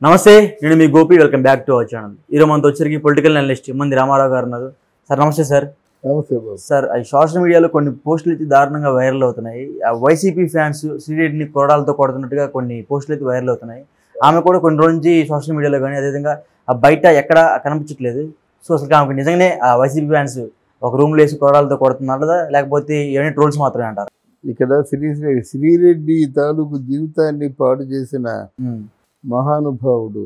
నమస్తే, నేను మీ Gopi. Welcome back to our channel. ఈరోజు మనతో వచ్చరికి పొలిటికల్ అనలిస్ట్ మంది రామారావు గారు ఉన్నారు. సార్ నమస్తే. సార్ నమస్తే సార్, ఈ సోషల్ మీడియాలో కొన్ని పోస్టులు అయితే దారుణంగా వైరల్ అవుతున్నాయి. వైసీపీ ఫ్యాన్స్ శ్రీరెడ్డిని కొరడాలతో కొడుతున్నట్టుగా కొన్ని పోస్టులు అయితే వైరల్ అవుతున్నాయి. ఆమె కూడా కొన్ని రోజు నుంచి సోషల్ మీడియాలో కానీ అదేవిధంగా బయట ఎక్కడ కనిపించట్లేదు. సో అసలు ఆమెకు నిజంగానే ఆ వైసీపీ ఫ్యాన్స్ ఒక రూమ్లో వేసి కొరడాలతో కొడుతున్నారా, లేకపోతే ఏమైనా ట్రోల్స్ మాత్రమే అంటారు? ఇక్కడ శ్రీరెడ్డి తాలూకు జీవితాన్ని పాడు చేసిన మహానుభావుడు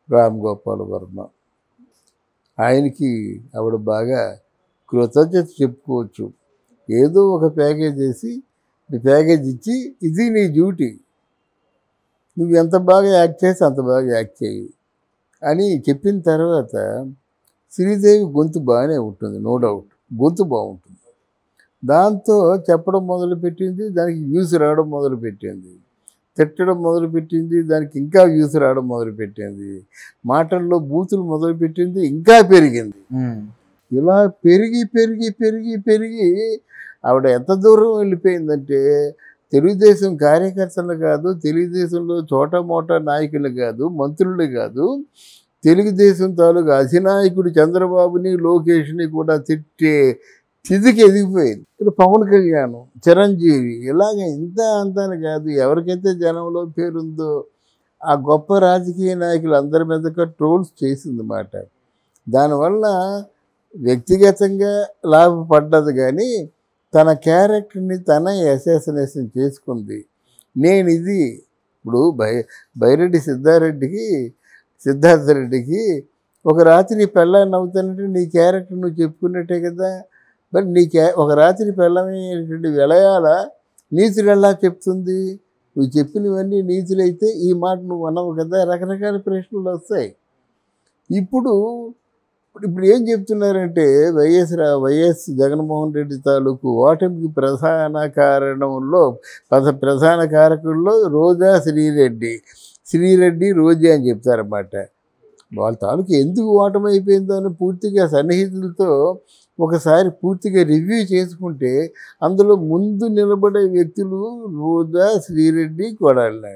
రామ్ గోపాల్ వర్మ. ఆయనకి ఆవిడ బాగా కృతజ్ఞత చెప్పుకోవచ్చు. ఏదో ఒక ప్యాకేజ్ ఇచ్చి ఇది నీ డ్యూటీ, నువ్వు ఎంత బాగా యాక్ట్ చేసి అంత బాగా యాక్ట్ చేయి అని చెప్పిన తర్వాత శ్రీదేవి గొంతు బాగానే ఉంటుంది, నో డౌట్ గొంతు బాగుంటుంది. దాంతో చెప్పడం మొదలుపెట్టింది, దానికి వ్యూస్ రావడం మొదలుపెట్టింది. తిట్టడం మొదలుపెట్టింది, దానికి ఇంకా వ్యూస్ రావడం మొదలుపెట్టింది. మాటల్లో బూతులు మొదలుపెట్టింది, ఇంకా పెరిగింది. ఇలా పెరిగి పెరిగి పెరిగి పెరిగి ఆవిడ ఎంత దూరం వెళ్ళిపోయిందంటే తెలుగుదేశం కార్యకర్తలు కాదు, తెలుగుదేశంలో చోటమోటా నాయకులు కాదు, మంత్రులు కాదు, తెలుగుదేశం తాలూకు అధినాయకుడు చంద్రబాబుని లోకేష్ని కూడా తిట్టే స్థితికి ఎదిగిపోయింది. ఇక్కడ పవన్ కళ్యాణ్, చిరంజీవి ఇలాగ ఇంత అంతాను కాదు, ఎవరికైతే జనంలో పేరుందో ఆ గొప్ప రాజకీయ నాయకులు అందరి మీద ట్రోల్స్ చేసిందన్నమాట. దానివల్ల వ్యక్తిగతంగా లాభపడ్డది కానీ తన క్యారెక్టర్ని తన అసాసినేషన్ చేసుకుంది. నేను ఇది ఇప్పుడు బైరెడ్డి సిద్ధార్థ రెడ్డికి ఒక రాత్రి పెళ్ళాన్ని అవుతానంటే నీ క్యారెక్టర్ నువ్వు చెప్పుకున్నట్టే కదా. మరి ఒక రాత్రి పెళ్ళమైనటువంటి విలయాల నీతులు ఎలా చెప్తుంది? నువ్వు చెప్పినవన్నీ నీతులైతే ఈ మాట నువ్వు అన్నావు కదా. రకరకాల ప్రశ్నలు వస్తాయి. ఇప్పుడు ఏం చెప్తున్నారంటే వైఎస్ జగన్మోహన్ రెడ్డి తాలూకు ఓటమికి ప్రధాన కారకుల్లో రోజా శ్రీరెడ్డి రోజా అని చెప్తారన్నమాట. వాళ్ళ తాలూకు ఎందుకు ఓటమి అయిపోయిందో అని పూర్తిగా సన్నిహితులతో ఒకసారి పూర్తిగా రివ్యూ చేసుకుంటే అందులో ముందు నిలబడే వ్యక్తులు రోజా, శ్రీరెడ్డి, కొడాలి.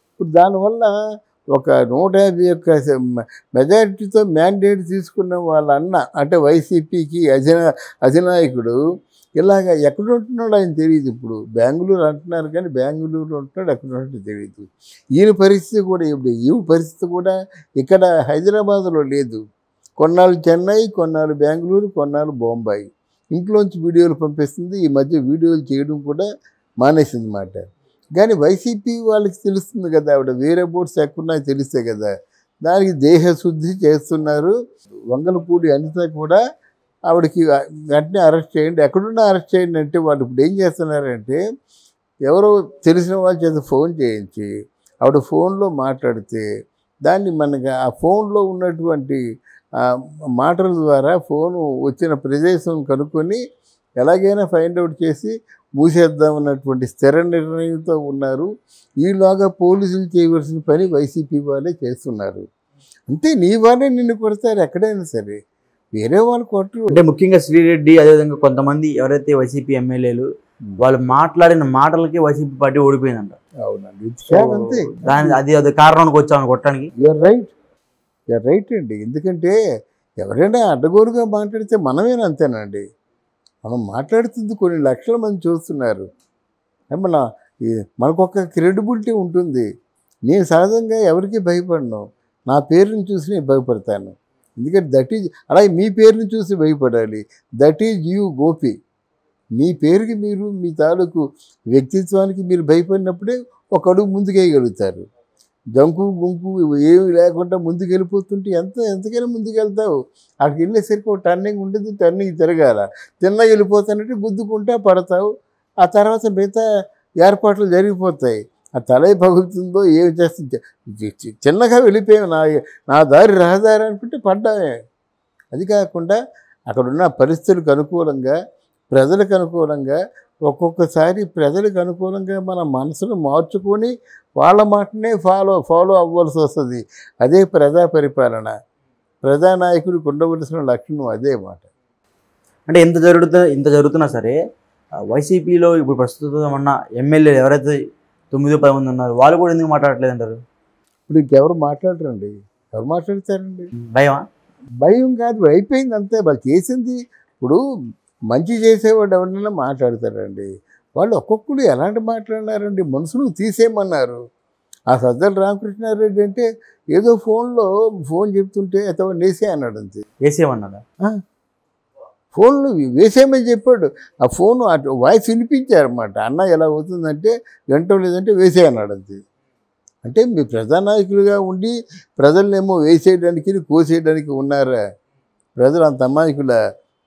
ఇప్పుడు దానివల్ల ఒక 150 మెజారిటీతో మ్యాండేట్ తీసుకున్న వాళ్ళ అన్న అంటే వైసీపీకి అధినాయకుడు ఇలాగ ఎక్కడ ఉంటున్నాడు ఆయన తెలియదు. ఇప్పుడు బెంగళూరు అంటున్నారు కానీ బెంగళూరు ఉంటున్నాడు, ఎక్కడ ఉంటున్నాడు తెలియదు. ఈయన పరిస్థితి కూడా ఇక్కడ హైదరాబాద్లో లేదు. కొన్నాళ్ళు చెన్నై, కొన్నాళ్ళు బెంగళూరు, కొన్నాళ్ళు బొంబాయి. ఇంట్లోంచి వీడియోలు పంపిస్తుంది. ఈ మధ్య వీడియోలు చేయడం కూడా మానేసింది అన్నమాట. కానీ వైసీపీ వాళ్ళకి తెలుస్తుంది కదా, ఆవిడ వేరే బోర్డ్స్ ఎక్కడున్నాయో తెలిస్తే కదా. దానికి దేహశుద్ధి చేస్తున్నారు. వంగలపూడి అనిత కూడా ఆవిడకి వెంటనే అరెస్ట్ చేయండి, ఎక్కడున్నా అరెస్ట్ చేయండి అంటే వాళ్ళు ఇప్పుడు ఏం చేస్తున్నారంటే ఎవరో తెలిసిన వాళ్ళ చేత ఫోన్ చేయించి ఆవిడ ఫోన్లో మాట్లాడితే దాన్ని మనకి ఆ ఫోన్లో ఉన్నటువంటి మాటల ద్వారా ఫోను వచ్చిన ప్రదేశం కనుక్కొని ఎలాగైనా ఫైండ్ అవుట్ చేసి మూసేద్దామన్నటువంటి స్థిర నిర్ణయంతో ఉన్నారు. ఈలోగా పోలీసులు చేయవలసిన పని వైసీపీ వాళ్ళే చేస్తున్నారు. అంతే, నీ వాళ్ళే నిన్ను కొడతారు ఎక్కడైనా సరే, వేరే వాళ్ళు కొట్టరు. అంటే ముఖ్యంగా శ్రీరెడ్డి అదేవిధంగా కొంతమంది ఎవరైతే వైసీపీ ఎమ్మెల్యేలు వాళ్ళు మాట్లాడిన మాటలకి వైసీపీ పార్టీ ఓడిపోయిందంట. అవునండి, అంతే. అది కారణానికి వచ్చామని కొట్టడానికి. యూఆర్ రైట్ అండి. ఎందుకంటే ఎవరైనా అడ్డగోలుగా మాట్లాడితే మనమేనా అంతేనండి. మనం మాట్లాడుతుంది కొన్ని లక్షల మంది చూస్తున్నారు. మనకొక క్రెడిబిలిటీ ఉంటుంది. నేను సహజంగా ఎవరికి భయపడను, నా పేరుని చూసి నేను భయపడతాను. ఎందుకంటే అలాగే మీ పేరుని చూసి భయపడాలి. That is you Gopi. మీ పేరుకి మీరు మీ తాలూకు వ్యక్తిత్వానికి మీరు భయపడినప్పుడే ఒక అడుగు ముందుకేయగలుగుతారు. జంకు గుంకు ఏమి లేకుండా ముందుకు వెళ్ళిపోతుంటే ఎంతకైనా ముందుకు వెళ్తావు. అక్కడికి వెళ్ళేసరికి ఒక టర్నింగ్ ఉంటుంది, టర్నింగ్ తిరగాల. తిన్నగా వెళ్ళిపోతానంటే గుద్దుకుంటా పడతావు. ఆ తర్వాత మిగతా ఏర్పాట్లు జరిగిపోతాయి. ఆ తలే పగులుతుందో ఏమి చేస్తుంది, చిన్నగా వెళ్ళిపోయావు, నా దారి రహదారి అనుకుంటే పడ్డామే. అది కాకుండా అక్కడున్న పరిస్థితులకు అనుకూలంగా, ప్రజలకు అనుకూలంగా, ఒక్కొక్కసారి ప్రజలకు అనుకూలంగా మన మనసును మార్చుకొని వాళ్ళ మాటనే ఫాలో అవ్వాల్సి వస్తుంది. అదే ప్రజా పరిపాలన. ప్రజానాయకుడికి ఉండవలసిన లక్షణం అదే మాట. అంటే ఇంత జరుగుతున్నా సరే వైసీపీలో ఇప్పుడు ప్రస్తుతం ఉన్న ఎమ్మెల్యేలు ఎవరైతే 9-10 మంది ఉన్నారు వాళ్ళు కూడా ఎందుకు మాట్లాడట్లేదు అంటారు? ఇప్పుడు ఇంకెవరు మాట్లాడరండి, ఎవరు మాట్లాడతారండి? భయమా? భయం కాదు, అయిపోయింది అంతే. వాళ్ళు చేసింది ఇప్పుడు మంచి చేసేవాడు ఎవరైనా మాట్లాడతారండి. వాళ్ళు ఒక్కొక్కరు ఎలాంటి మాట్లాడినారండి, మనుషులు తీసేయమన్నారు. ఆ సజ్జల రామకృష్ణారెడ్డి అంటే ఏదో ఫోన్ చెప్తుంటే అతను వేసే అన్నాడు అంతే. వేసేయమన్నాడా? ఫోన్లు వేసేయమని చెప్పాడు. ఆ ఫోను అటు వాయిస్ వినిపించారన్నమాట. అన్న ఎలా అవుతుందంటే వినటం లేదంటే వేసే అన్నాడు అంతే. అంటే మీ ప్రజానాయకులుగా ఉండి ప్రజలనేమో వేసేయడానికి కోసేయడానికి ఉన్నారా? ప్రజలు అంత అమాయకుల?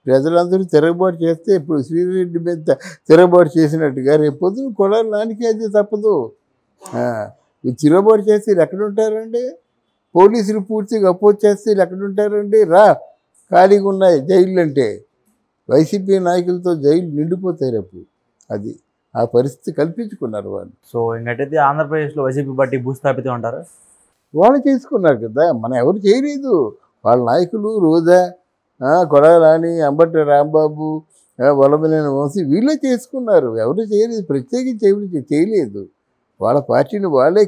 ప్రజలందరూ తిరగబాటు చేస్తే ఇప్పుడు శ్రీరెడ్డి మీద తిరగబాటు చేసినట్టుగా రేపు పొద్దున కొడాలి నానికి అది తప్పదు. ఈ తిరగబాటు చేస్తే వీళ్ళు ఎక్కడుంటారండి? పోలీసులు పూర్తిగా అపోజ్ చేస్తే వీళ్ళు ఎక్కడుంటారండి? ఖాళీగా ఉన్నాయి జైళ్ళు అంటే. వైసీపీ నాయకులతో జైలు నిండిపోతాయి రేపు. అది ఆ పరిస్థితి కల్పించుకున్నారు వాళ్ళు. సో ఇంకటైతే ఆంధ్రప్రదేశ్లో వైసీపీ పార్టీ భూస్థాపితం అంటారు. వాళ్ళు చేసుకున్నారు కదా, మనం ఎవరు చేయలేదు. వాళ్ళ నాయకులు రోజా, కొడాలని, అంబటి రాంబాబు, వల్లభనేని వంశీ వీళ్ళే చేసుకున్నారు. ఎవరు చేయలేదు, ప్రత్యేకించి చేయలేదు. వాళ్ళ పార్టీని వాళ్ళే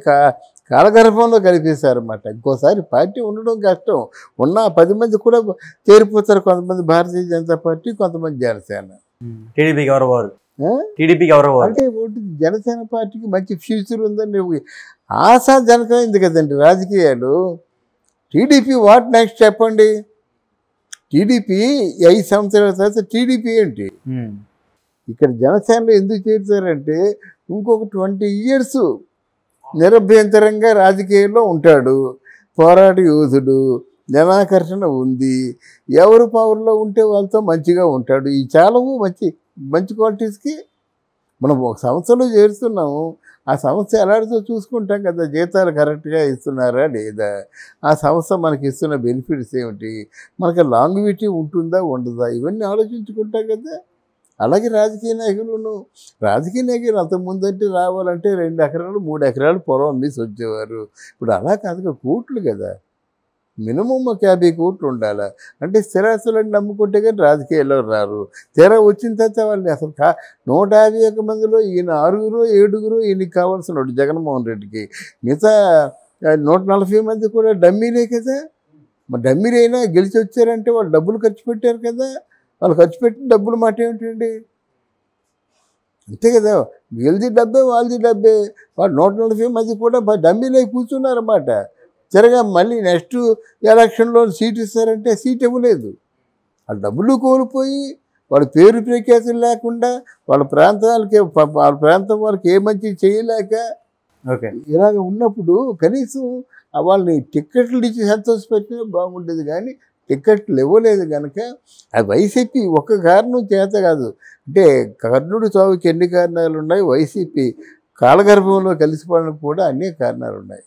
కాలగర్భంలో కలిపేశారన్నమాట. ఇంకోసారి పార్టీ ఉండడం కష్టం. ఉన్న 10 మంది కూడా చేరిపోతారు. కొంతమంది భారతీయ జనతా పార్టీ, కొంతమంది జనసేన. టీడీపీకి ఎవరు వారు? టీడీపీకి ఎవరు వారు? అంటే జనసేన పార్టీకి మంచి ఫ్యూచర్ ఉందని ఆశా జనకమైంది కదండి రాజకీయాలు. టీడీపీ వాట్ నెక్స్ట్ చెప్పండి? టీడీపీ 5 సంవత్సరాల తర్వాత టీడీపీ ఏంటి? ఇక్కడ జనసేనలో ఎందుకు చేరుతారంటే ఇంకొక 20 years నిరభ్యంతరంగా రాజకీయాల్లో ఉంటాడు. పోరాట యోధుడు, జనాకర్షణ ఉంది. ఎవరు పవర్లో ఉంటే వాళ్ళతో మంచిగా ఉంటాడు. ఈ చాలా మంచి క్వాలిటీస్కి మనం ఒక సంస్థలో చేరుతున్నాము. ఆ సంస్థ ఎలాంటిదో చూసుకుంటాం కదా, జీతాలు కరెక్ట్గా ఇస్తున్నారా లేదా, ఆ సంస్థ మనకి ఇస్తున్న బెనిఫిట్స్ ఏమిటి, మనకి లాంగ్విటీ ఉంటుందా ఉండదా, ఇవన్నీ ఆలోచించుకుంటాం కదా. అలాగే రాజకీయ నాయకులు అంతకుముందంటే రావాలంటే 2 ఎకరాలు 3 ఎకరాలు పొలం అమ్మేసి వచ్చేవారు. ఇప్పుడు అలా కాదుగా, కోట్లు కదా, మినిమం ఒక 50 కోట్లు ఉండాలి. అంటే స్థిరాస్తులను నమ్ముకుంటే కానీ రాజకీయాల్లో రారు. తీరా వచ్చిన తర్వాత వాళ్ళని అసలు 151 మందిలో ఈయన 6 7 ఈయనకి కావాల్సిన జగన్మోహన్ రెడ్డికి, మిగతా 140 మంది కూడా డమ్మీలే కదా. మరి డమ్మీలు అయినా గెలిచి వచ్చారంటే వాళ్ళు డబ్బులు ఖర్చు పెట్టారు కదా. వాళ్ళు ఖర్చు పెట్టిన డబ్బులు మాట ఏమిటండి? అంతే కదా, వీళ్ళది డబ్బే వాళ్ళది డబ్బే. వాళ్ళు 140 మంది కూడా డమ్మీలే కూర్చున్నారన్నమాట. తిరగా మళ్ళీ నెక్స్ట్ ఎలక్షన్లో సీట్ ఇస్తారంటే సీట్ ఇవ్వలేదు. ఆ డబ్బులు కోల్పోయి వాళ్ళ పేరు ప్రఖ్యాతులు లేకుండా వాళ్ళ ప్రాంతం వాళ్ళకి ఏ మంచి చేయలేక ఇలాగ ఉన్నప్పుడు కనీసం వాళ్ళని టిక్కెట్లు ఇచ్చి సంతోషపెట్టినా బాగుండేది. కానీ టిక్కెట్లు ఇవ్వలేదు కనుక ఆ వైసీపీ ఒక్క కారణం చేత కాదు. అంటే కర్ణుడి చావుకి ఎన్ని కారణాలు ఉన్నాయి, వైసీపీ కాలగర్భంలో కలిసిపోవడానికి కూడా అన్ని కారణాలు ఉన్నాయి.